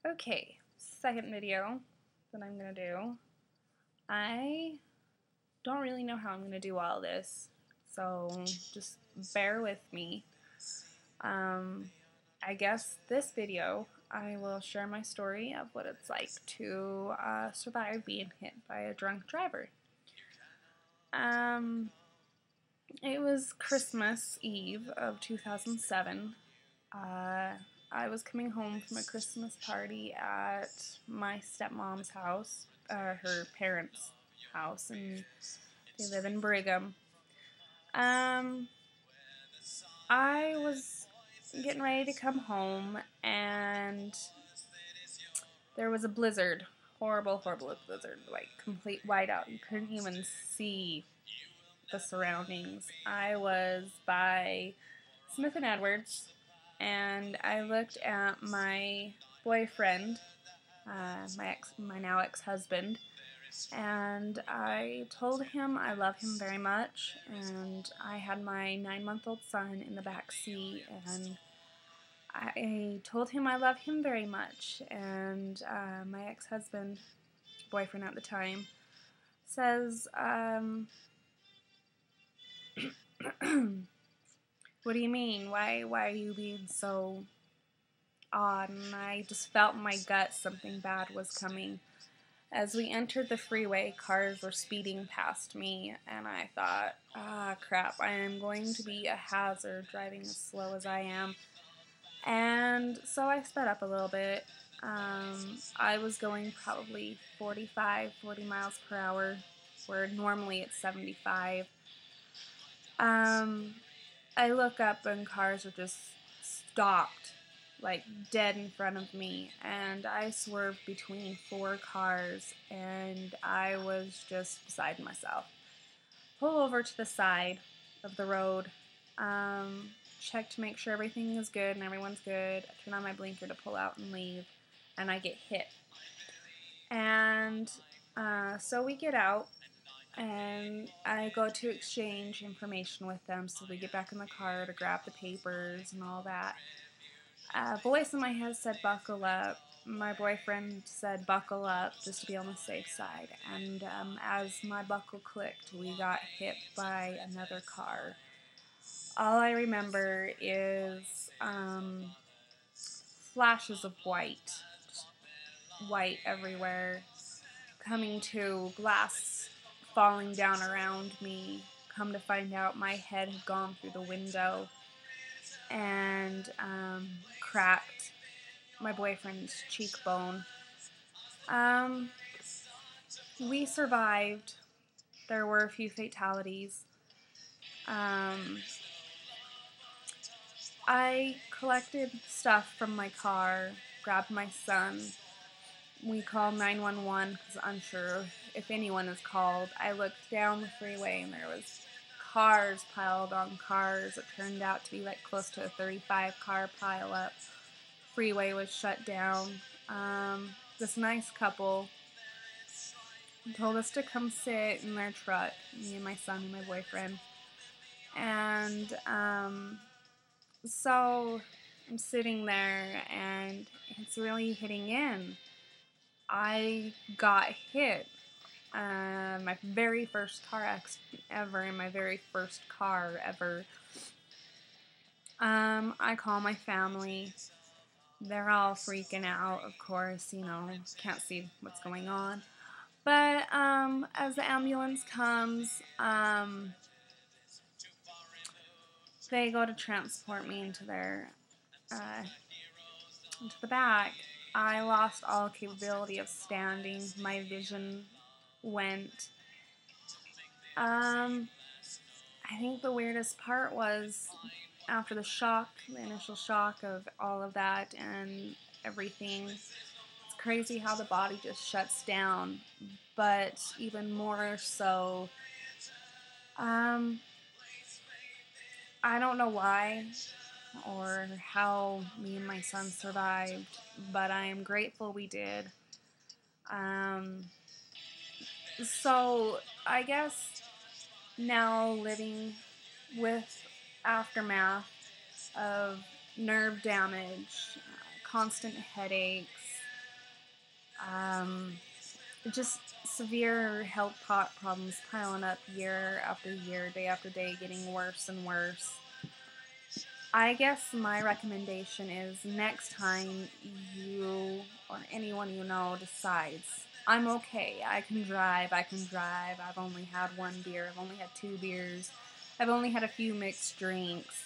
Okay, second video that I'm gonna do. I don't really know how I'm gonna do all this, so just bear with me. Um, I guess this video I will share my story of what it's like to survive being hit by a drunk driver. Um, it was Christmas Eve of 2007. I was coming home from a Christmas party at my stepmom's house, her parents' house, and they live in Brigham. Um, I was getting ready to come home, and there was a blizzard. Horrible, horrible blizzard. Like, complete whiteout. You couldn't even see the surroundings. I was by Smith and Edwards, and I looked at my boyfriend, my now ex-husband, and I told him I love him very much, and I had my 9-month-old son in the back seat, and I told him I love him very much, and my ex-husband, boyfriend at the time, says, what do you mean? Why are you being so odd? And I just felt in my gut something bad was coming. As we entered the freeway, cars were speeding past me, and I thought, crap, I am going to be a hazard driving as slow as I am. And so I sped up a little bit. I was going probably 45, 40 miles per hour, where normally it's 75. I look up and cars are just stopped, like dead in front of me, and I swerved between 4 cars, and I was just beside myself. Pull over to the side of the road, check to make sure everything is good and everyone's good. I turn on my blinker to pull out and leave, and I get hit. And so we get out, and I go to exchange information with them, so we get back in the car to grab the papers and all that. A voice in my head said, buckle up. My boyfriend said, buckle up, just to be on the safe side. And as my buckle clicked, we got hit by another car. All I remember is flashes of white, just white everywhere, coming to, glass falling down around me. Come to find out, my head had gone through the window and cracked my boyfriend's cheekbone. We survived. There were a few fatalities. I collected stuff from my car, grabbed my son. We called 911 because unsure if anyone is called. I looked down the freeway and there was cars piled on cars. It turned out to be like close to a 35 car pileup. Freeway was shut down. This nice couple told us to come sit in their truck, me and my son and my boyfriend. And so I'm sitting there and it's really hitting in. I got hit. My very first car accident ever, in my very first car ever. I call my family. They're all freaking out, of course, can't see what's going on. But as the ambulance comes, they go to transport me into the back. I lost all capability of standing. My vision went. I think the weirdest part was after the shock, the initial shock of all of that and everything. It's crazy how the body just shuts down, but even more so, I don't know why or how me and my son survived, but I am grateful we did. So I guess now living with aftermath of nerve damage, constant headaches, Um, just severe health problems piling up year after year, day after day, getting worse and worse. I guess my recommendation is next time you or anyone you know decides, I'm okay, I can drive, I've only had one beer, I've only had 2 beers, I've only had a few mixed drinks.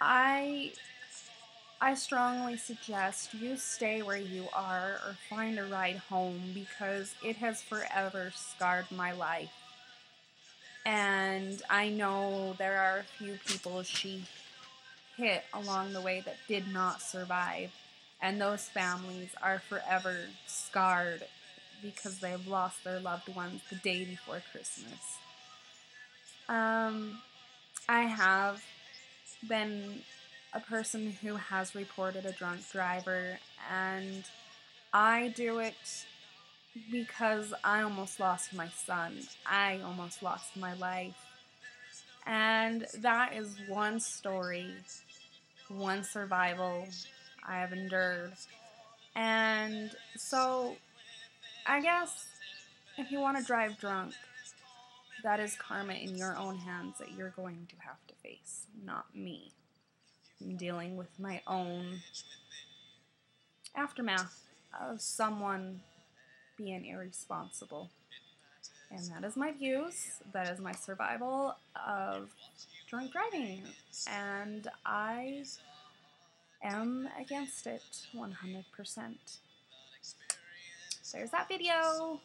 I I strongly suggest you stay where you are or find a ride home because it has forever scarred my life. And I know there are a few people she hit along the way that did not survive. And those families are forever scarred because they've lost their loved ones the day before Christmas. I have been a person who has reported a drunk driver, and I do it because I almost lost my son. I almost lost my life. And that is one story, one survival I have endured. And so, I guess if you want to drive drunk, that is karma in your own hands that you're going to have to face, not me. I'm dealing with my own aftermath of someone being irresponsible. And that is my views. That is my survival of drunk driving. And I am against it 100%. There's that video.